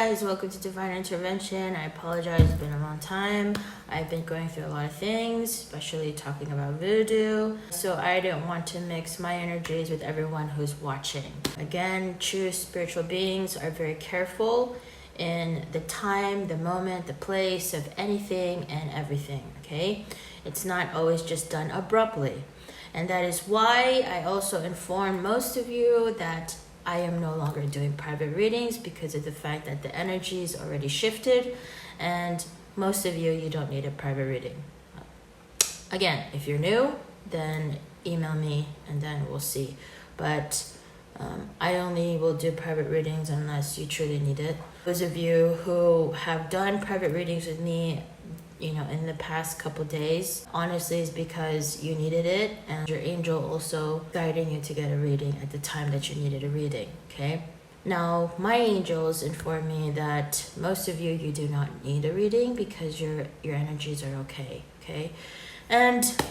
guys, welcome to Divine Intervention. I apologize, it's been a long time. I've been going through a lot of things, especially talking about voodoo. So I didn't want to mix my energies with everyone who's watching. Again, true spiritual beings are very careful in the time, the moment, the place of anything and everything, okay? It's not always just done abruptly. And that is why I also inform most of you that I am no longer doing private readings because of the fact that the energy is already shifted, and most of you don't need a private reading. Again, if you're new, then email me and then we'll see. But I only will do private readings unless you truly need it. Those of you who have done private readings with me, in the past couple days, honestly, is because you needed it, and your angel also guiding you to get a reading at the time that you needed a reading, okay? Now, my angels inform me that most of you do not need a reading because your energies are okay? And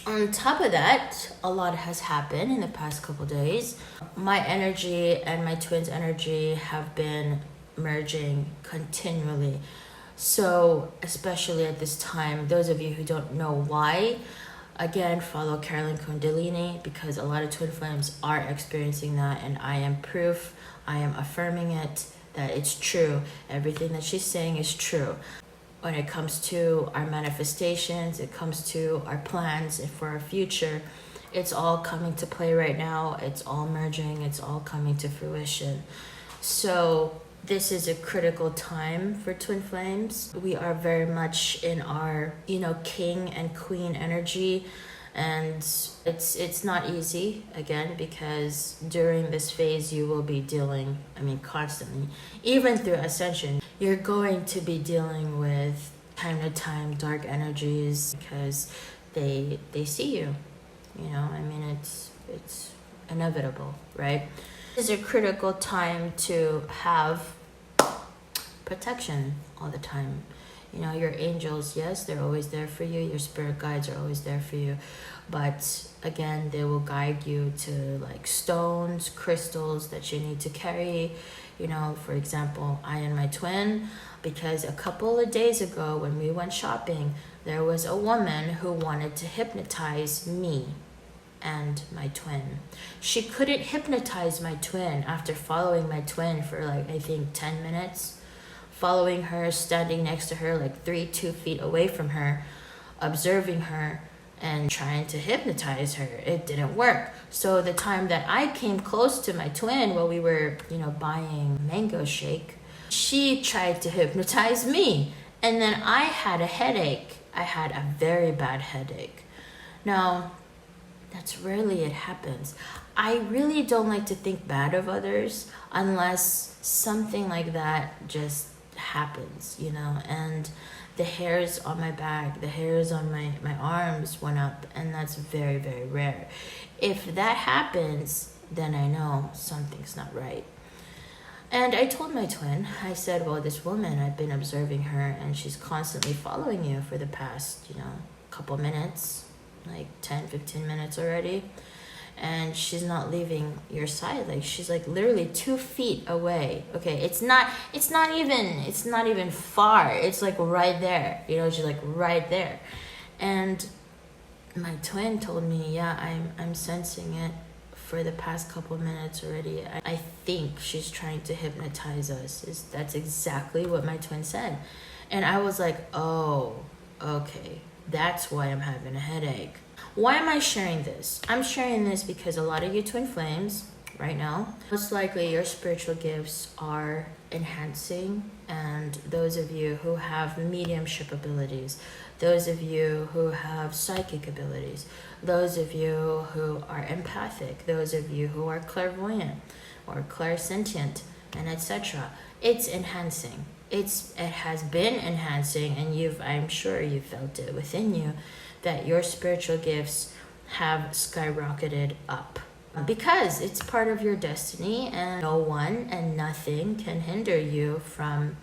on top of that, a lot has happened in the past couple days. My energy and my twins' energy have been merging continually. So, especially at this time, those of you who don't know why, again, follow Carolyn Kundalini, because a lot of twin flames are experiencing that, and I am proof, I am affirming it, that it's true. Everything that she's saying is true. When it comes to our manifestations, it comes to our plans for our future, it's all coming to play right now. It's all merging. It's all coming to fruition. So this is a critical time for twin flames. We are very much in our, king and queen energy, and it's not easy, again, because during this phase you will be dealing, constantly, even through ascension, you're going to be dealing with time to time dark energies because they see you, it's inevitable, right? This is a critical time to have protection all the time. Your angels, yes, they're always there for you. Your spirit guides are always there for you. But again, they will guide you to stones, crystals that you need to carry. For example, I and my twin, because a couple of days ago when we went shopping, there was a woman who wanted to hypnotize me and my twin. She couldn't hypnotize my twin after following my twin for I think 10 minutes. Following her, standing next to her 2 feet away from her, observing her and trying to hypnotize her. It didn't work. So the time that I came close to my twin while we were, buying mango shake, she tried to hypnotize me. And then I had a headache. I had a very bad headache. Now, that's rarely it happens. I really don't like to think bad of others unless something like that just happens, and the hairs on my back, the hairs on my arms went up, and that's very, very rare. If that happens, then I know something's not right. And I told my twin, I said, well, this woman, I've been observing her, and she's constantly following you for the past, couple minutes, 10, 15 minutes already. And she's not leaving your side. She's literally 2 feet away. Okay, it's not even far. It's right there. She's right there. And my twin told me, yeah, I'm sensing it for the past couple minutes already. I think she's trying to hypnotize us. That's exactly what my twin said. And I was like, oh, okay, that's why I'm having a headache. Why am I sharing this? I'm sharing this because a lot of you twin flames right now, most likely your spiritual gifts are enhancing, and those of you who have mediumship abilities, those of you who have psychic abilities, those of you who are empathic, those of you who are clairvoyant or clairsentient, and etc. It's enhancing. It has been enhancing, and I'm sure you felt it within you, that your spiritual gifts have skyrocketed up because it's part of your destiny, and no one and nothing can hinder you from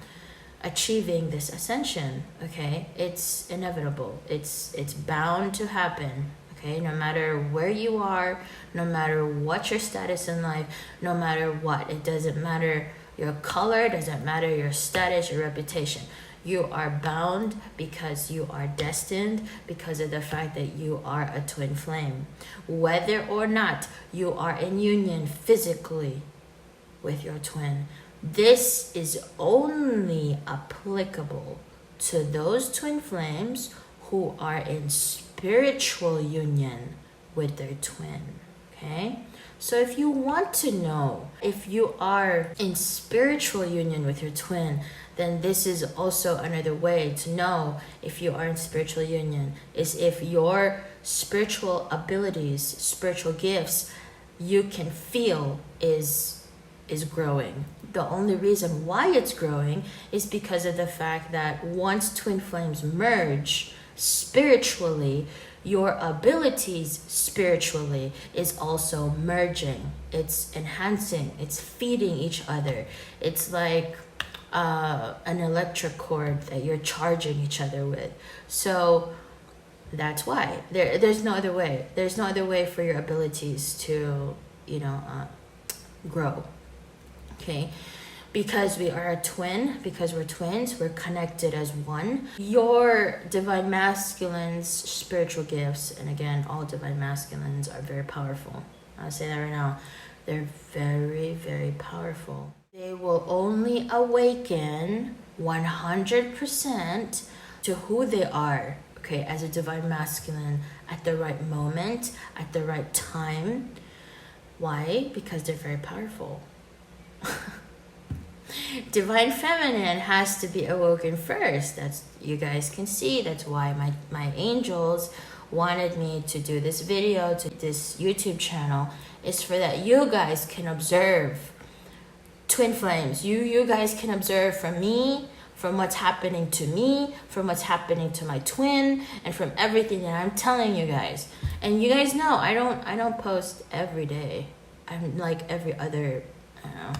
achieving this ascension. Okay, it's inevitable. It's bound to happen. Okay, no matter where you are, no matter what your status in life, no matter what, it doesn't matter Your color doesn't matter, your status, your reputation. You are bound because you are destined, because of the fact that you are a twin flame. Whether or not you are in union physically with your twin, this is only applicable to those twin flames who are in spiritual union with their twin. Okay? So if you want to know if you are in spiritual union with your twin, then this is also another way to know if you are in spiritual union, is if your spiritual abilities, spiritual gifts, you can feel is growing. The only reason why it's growing is because of the fact that once twin flames merge spiritually, your abilities spiritually is also merging. It's enhancing, it's feeding each other. It's like an electric cord that you're charging each other with. So that's why there's no other way. There's no other way for your abilities to, grow. Okay? Because we are a twin, because we're twins, we're connected as one. Your divine masculine's spiritual gifts, and again, all divine masculines are very powerful. I'll say that right now. They're very, very powerful. They will only awaken 100% to who they are, okay, as a divine masculine at the right moment, at the right time. Why? Because they're very powerful. Divine feminine has to be awoken first. That's, you guys can see, that's why my angels wanted me to do this video, to this YouTube channel, is for that you guys can observe twin flames. You guys can observe from me, from what's happening to me, from what's happening to my twin, and from everything that I'm telling you guys. And you guys know I don't post every day. I'm like every other, I don't know,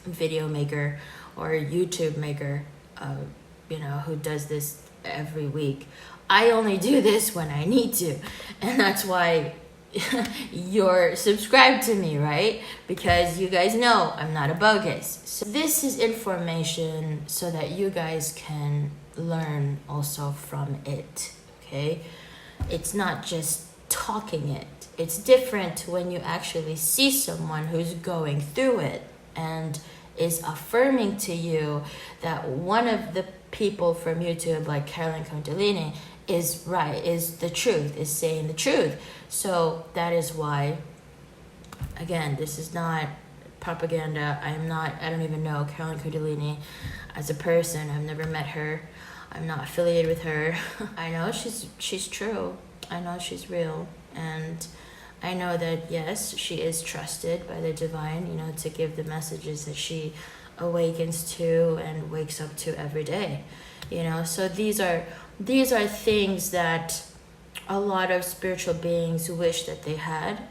video maker or YouTube maker, who does this every week. I only do this when I need to, and that's why you're subscribed to me, right? Because you guys know I'm not a bogus. So this is information so that you guys can learn also from it, okay? It's not just talking it. It's different when you actually see someone who's going through it and is affirming to you that one of the people from YouTube, like Carolyn Kundalini, is right, is the truth, is saying the truth. So that is why, again, this is not propaganda. I don't even know Carolyn Kundalini as a person. I've never met her. I'm not affiliated with her. I know she's true. I know she's real. And I know that, yes, she is trusted by the divine, to give the messages that she awakens to and wakes up to every day. So these are things that a lot of spiritual beings wish that they had.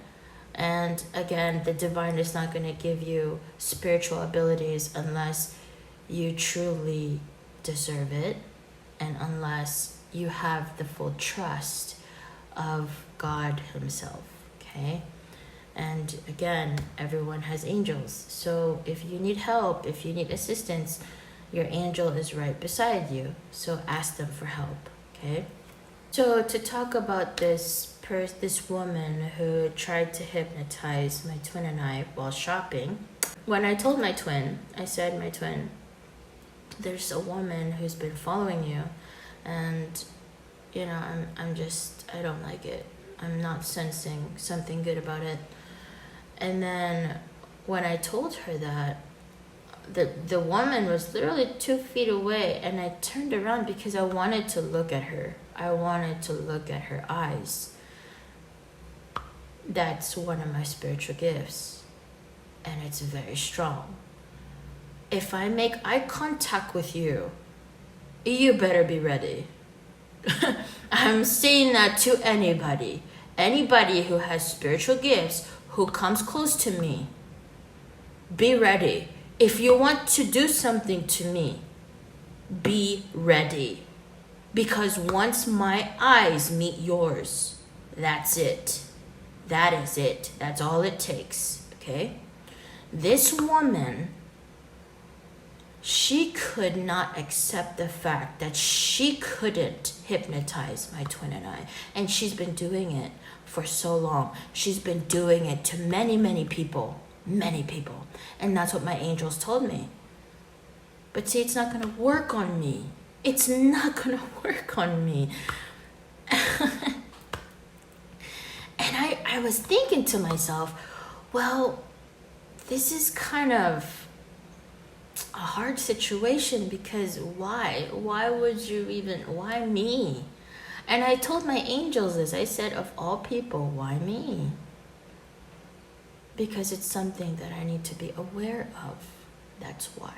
And again, the divine is not going to give you spiritual abilities unless you truly deserve it, and unless you have the full trust of God himself. Okay? And again, everyone has angels. So if you need help, if you need assistance, your angel is right beside you. So ask them for help. Okay? So to talk about this woman who tried to hypnotize my twin and I while shopping, when I told my twin, I said, my twin, there's a woman who's been following you, and I don't like it. I'm not sensing something good about it. And then when I told her that, the woman was literally 2 feet away, and I turned around because I wanted to look at her. I wanted to look at her eyes. That's one of my spiritual gifts, and it's very strong. If I make eye contact with you, you better be ready. I'm saying that to anybody who has spiritual gifts, who comes close to me. Be ready. If you want to do something to me, be ready. Because once my eyes meet yours, that's it. That is it. That's all it takes. Okay? This woman she could not accept the fact that she couldn't hypnotize my twin and I. And she's been doing it for so long. She's been doing it to many, many people. Many people. And that's what my angels told me. But see, it's not going to work on me. It's not going to work on me. And I was thinking to myself, well, this is kind of a hard situation, because why? Why would you even, why me? And I told my angels this. I said, of all people, why me? Because it's something that I need to be aware of. That's why.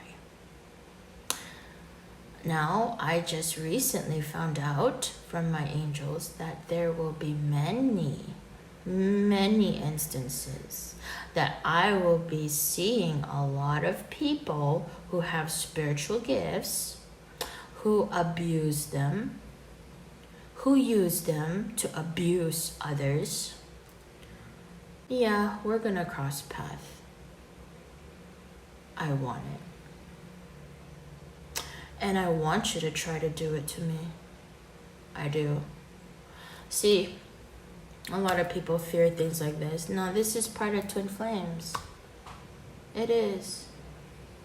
Now, I just recently found out from my angels that there will be many instances that I will be seeing a lot of people who have spiritual gifts, who abuse them, who use them to abuse others. Yeah, we're gonna cross path. I want it. And I want you to try to do it to me. I do. See, a lot of people fear things like this. No, this is part of twin flames. It is.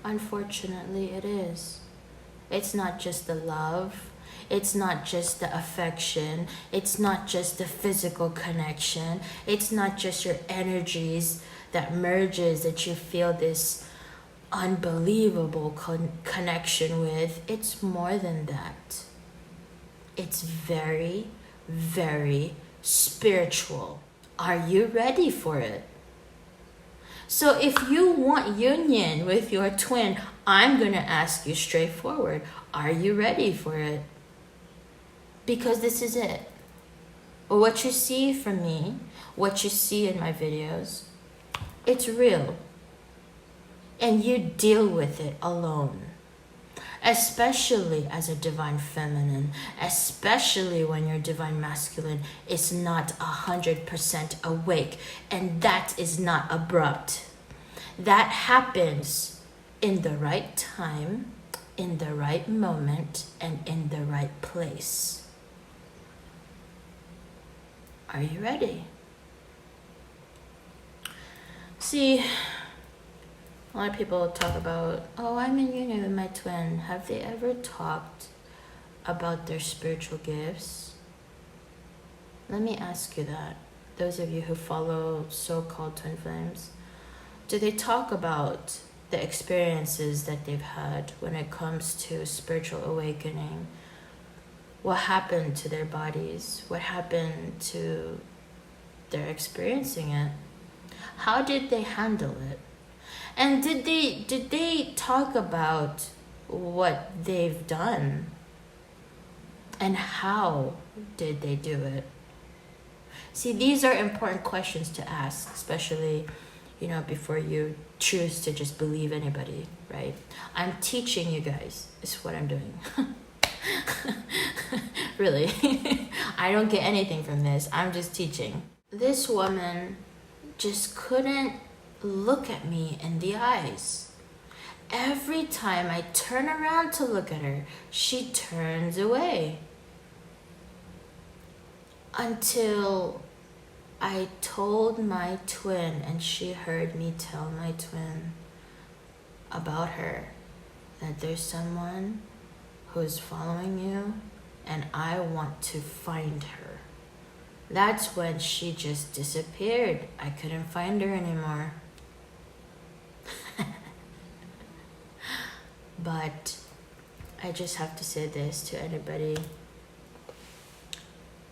Unfortunately, it is. It's not just the love. It's not just the affection. It's not just the physical connection. It's not just your energies that merges, that you feel this unbelievable connection with. It's more than that. It's very, very spiritual. Are you ready for it? So if you want union with your twin, I'm going to ask you straightforward, are you ready for it? Because this is it. What you see from me, what you see in my videos, it's real. And you deal with it alone. Especially as a divine feminine, especially when your divine masculine is not 100% awake. And that is not abrupt. That happens in the right time, in the right moment, and in the right place. Are you ready? See, a lot of people talk about, oh, I'm in union with my twin. Have they ever talked about their spiritual gifts? Let me ask you that. Those of you who follow so-called twin flames, do they talk about the experiences that they've had when it comes to spiritual awakening? What happened to their bodies? What happened to their experiencing it? How did they handle it? And did they talk about what they've done? And how did they do it? See, these are important questions to ask, especially, before you choose to just believe anybody, right? I'm teaching you guys. Is what I'm doing. Really. I don't get anything from this. I'm just teaching. This woman just couldn't look at me in the eyes. Every time I turn around to look at her, she turns away. Until I told my twin, and she heard me tell my twin about her, that there's someone who's following you, and I want to find her. That's when she just disappeared. I couldn't find her anymore. But I just have to say this to anybody.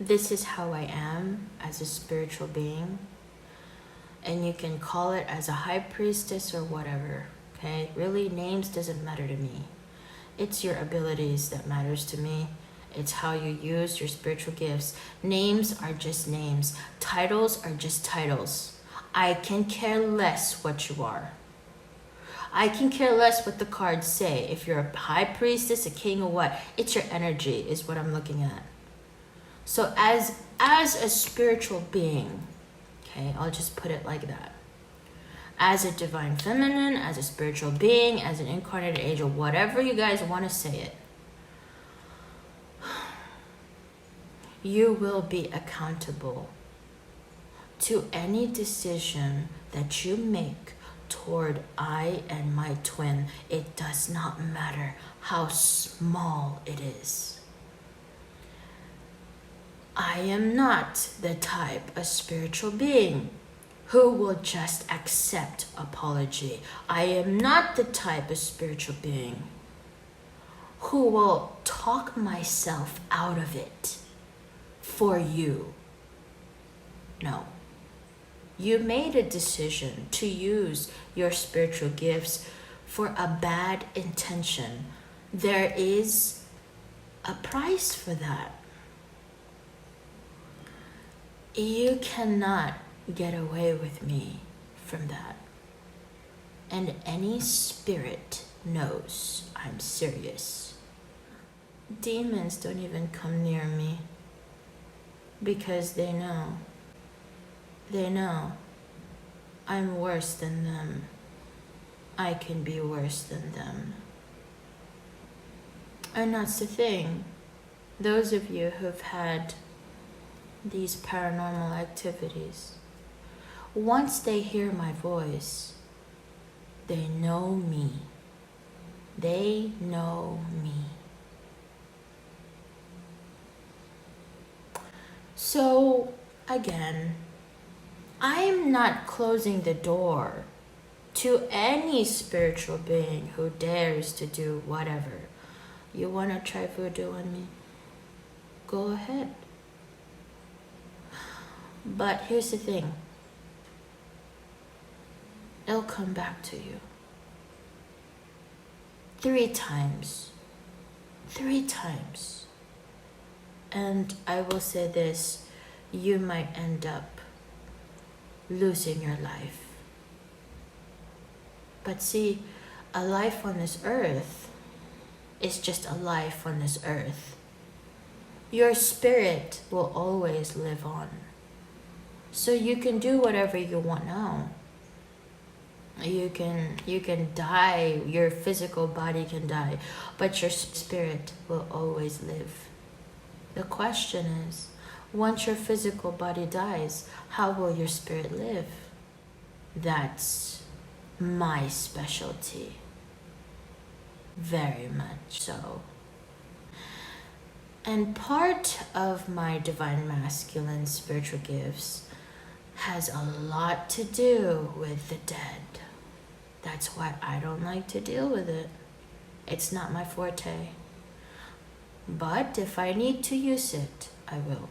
This is how I am as a spiritual being. And you can call it as a high priestess or whatever. Okay? Really, names doesn't matter to me. It's your abilities that matters to me. It's how you use your spiritual gifts. Names are just names. Titles are just titles. I can care less what you are. I can care less what the cards say. If you're a high priestess, a king, or what, it's your energy is what I'm looking at. So as a spiritual being, okay, I'll just put it like that. as a divine feminine, as a spiritual being, as an incarnated angel, whatever you guys want to say it, you will be accountable to any decision that you make toward I and my twin. It does not matter how small it is. I am not the type of spiritual being who will just accept apology. I am not the type of spiritual being who will talk myself out of it for you. No. You made a decision to use your spiritual gifts for a bad intention. There is a price for that. You cannot get away with me from that. And any spirit knows I'm serious. Demons don't even come near me because they know. They know I'm worse than them. I can be worse than them. And that's the thing. Those of you who've had these paranormal activities, once they hear my voice, they know me. They know me. So, again, I'm not closing the door to any spiritual being who dares to do whatever. You want to try voodoo on me? Go ahead. But here's the thing. It'll come back to you. 3 times. 3 times. And I will say this, you might end up losing your life. But see, a life on this earth is just a life on this earth. Your spirit will always live on. So you can do whatever you want now. You can die, your physical body can die, but your spirit will always live. The question is, once your physical body dies, how will your spirit live? That's my specialty. Very much so. And part of my divine masculine spiritual gifts has a lot to do with the dead. That's why I don't like to deal with it. It's not my forte. But if I need to use it, I will.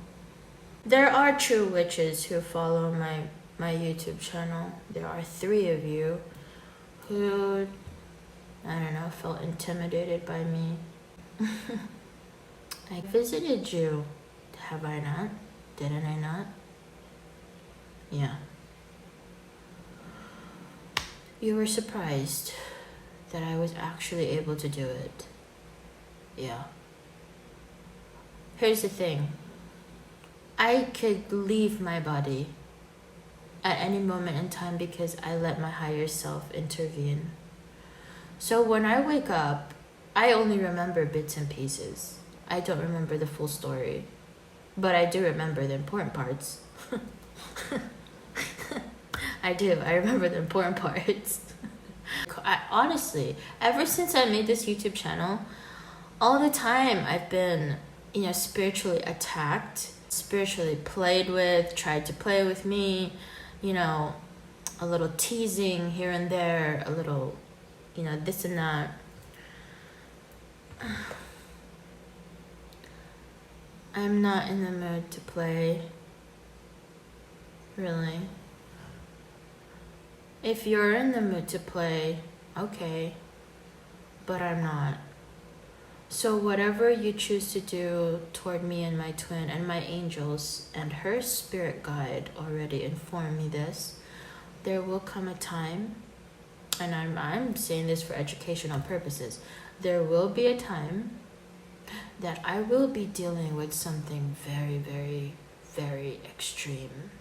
There are true witches who follow my YouTube channel. There are 3 of you who, I don't know, felt intimidated by me. I visited you. Have I not? Didn't I not? Yeah. You were surprised that I was actually able to do it. Yeah. Here's the thing. I could leave my body at any moment in time because I let my higher self intervene. So when I wake up, I only remember bits and pieces. I don't remember the full story, but I do remember the important parts. I do. I remember the important parts. Honestly, ever since I made this YouTube channel, all the time I've been, spiritually attacked, spiritually played with, tried to play with me, a little teasing here and there, a little, this and that. I'm not in the mood to play, really. If you're in the mood to play, okay, but I'm not. So whatever you choose to do toward me and my twin and my angels and her spirit guide already informed me this, there will come a time, and I'm saying this for educational purposes, there will be a time that I will be dealing with something very, very, very extreme.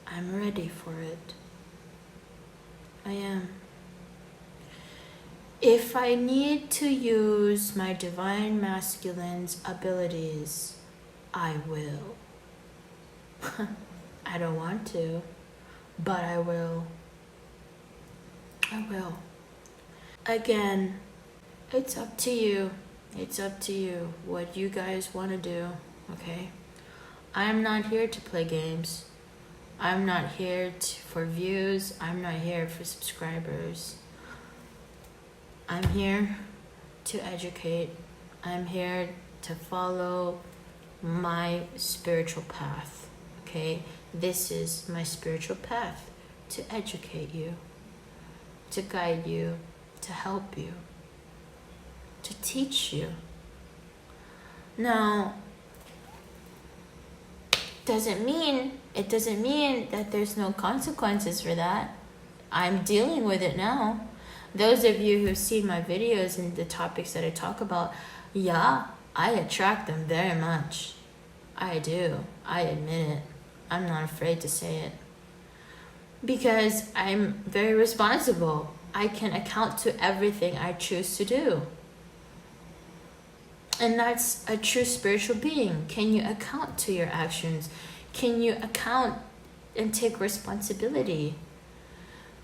I'm ready for it. I am. If I need to use my divine masculine's abilities, I will. I don't want to, but I will. I will. Again, it's up to you. It's up to you what you guys want to do, okay? I'm not here to play games. I'm not here for views. I'm not here for subscribers. I'm here to educate. I'm here to follow my spiritual path, okay? This is my spiritual path, to educate you, to guide you, to help you, to teach you. Now, it doesn't mean that there's no consequences for that. I'm dealing with it now. Those of you who've seen my videos and the topics that I talk about, yeah, I attract them very much. I do. I admit it. I'm not afraid to say it. Because I'm very responsible. I can account to everything I choose to do. And that's a true spiritual being. Can you account to your actions? Can you account and take responsibility?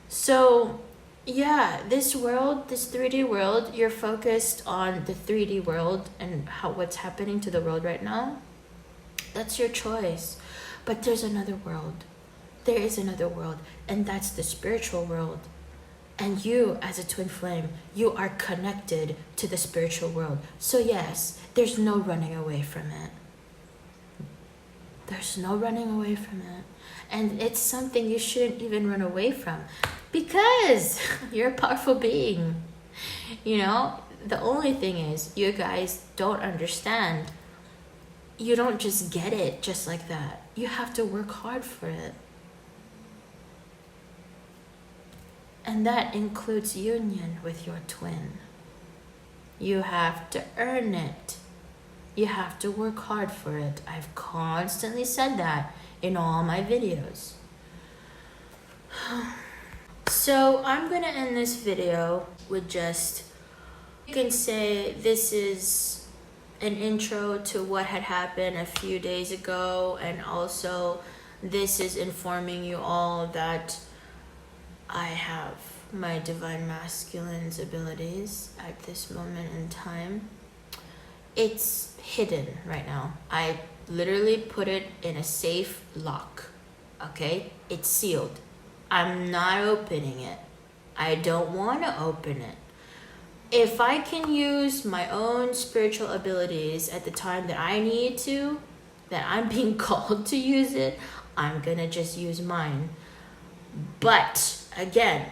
So, yeah, this world, this 3D world, you're focused on the 3D world and what's happening to the world right now. That's your choice. But there's another world. There is another world, and that's the spiritual world. And you, as a twin flame, you are connected to the spiritual world. So yes, there's no running away from it. There's no running away from it. And it's something you shouldn't even run away from, because you're a powerful being. You know, the only thing is, you guys don't understand. You don't just get it just like that. You have to work hard for it. And that includes union with your twin. You have to earn it. You have to work hard for it. I've constantly said that in all my videos. So I'm going to end this video with just, you can say this is an intro to what had happened a few days ago, and also this is informing you all that I have my divine masculine's abilities at this moment in time. It's hidden right now. I literally put it in a safe lock, okay? It's sealed. I'm not opening it. I don't want to open it. If I can use my own spiritual abilities at the time that I need to, that I'm being called to use it, I'm gonna just use mine. But again,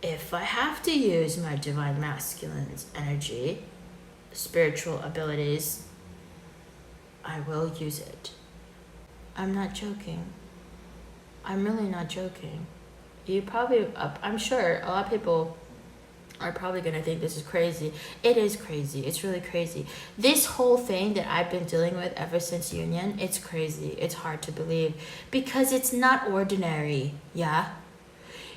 if I have to use my divine masculine's energy, spiritual abilities, I will use it. I'm not joking. I'm really not joking. You probably, I'm sure a lot of people are probably gonna think this is crazy. It is crazy. It's really crazy. This whole thing that I've been dealing with ever since union, it's crazy. It's hard to believe because it's not ordinary, yeah?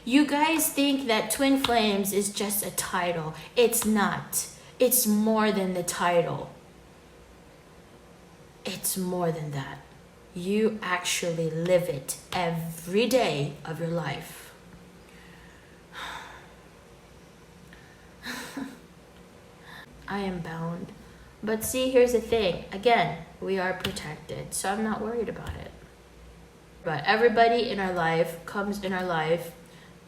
You guys think that twin flames is just a title. It's not. It's more than the title. It's more than that. You actually live it every day of your life. I am bound. But see, here's the thing. Again, we are protected, so I'm not worried about it. But everybody in our life comes in our life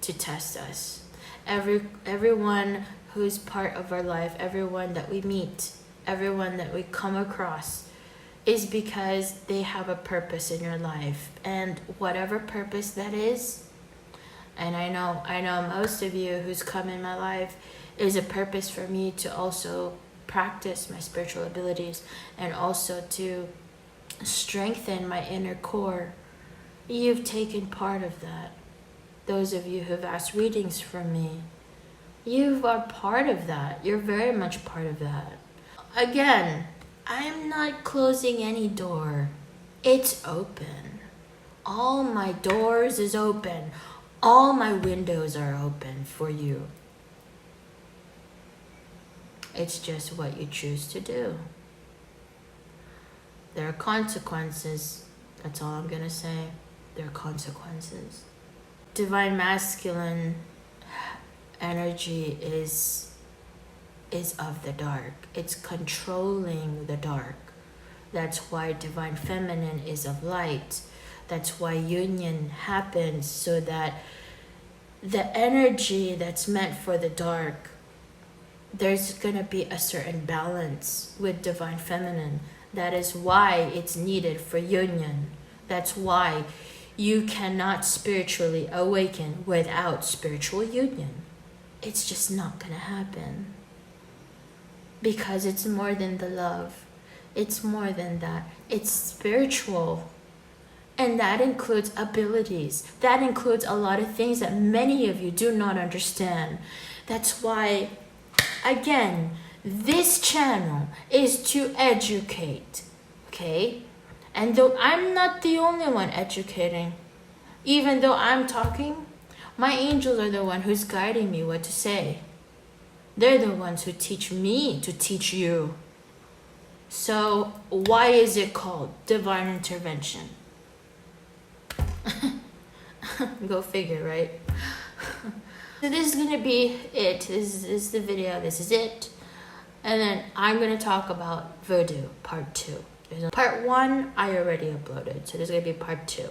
to test us. Everyone who's part of our life, everyone that we meet, everyone that we come across, is because they have a purpose in your life. And whatever purpose that is, and I know most of you who's come in my life, is a purpose for me to also practice my spiritual abilities and also to strengthen my inner core. You've taken part of that. Those of you who've asked readings from me, you are part of that. You're very much part of that. Again, I'm not closing any door. It's open. All my doors is open. All my windows are open for you. It's just what you choose to do. There are consequences. That's all I'm gonna say. There are consequences. Divine masculine energy is of the dark. It's controlling the dark. That's why divine feminine is of light. That's why union happens, so that the energy that's meant for the dark, there's going to be a certain balance with divine feminine. That is why it's needed for union. That's why you cannot spiritually awaken without spiritual union. It's just not going to happen. Because it's more than the love. It's more than that. It's spiritual. And that includes abilities. That includes a lot of things that many of you do not understand. That's why, again, this channel is to educate, okay? And though I'm not the only one educating, even though I'm talking, my angels are the one who's guiding me what to say. They're the ones who teach me to teach you. So why is it called divine intervention? Go figure, right? So this is gonna be it. This is the video. This is it. And then I'm gonna talk about voodoo part 2. Part 1 I already uploaded, so there's gonna be part 2.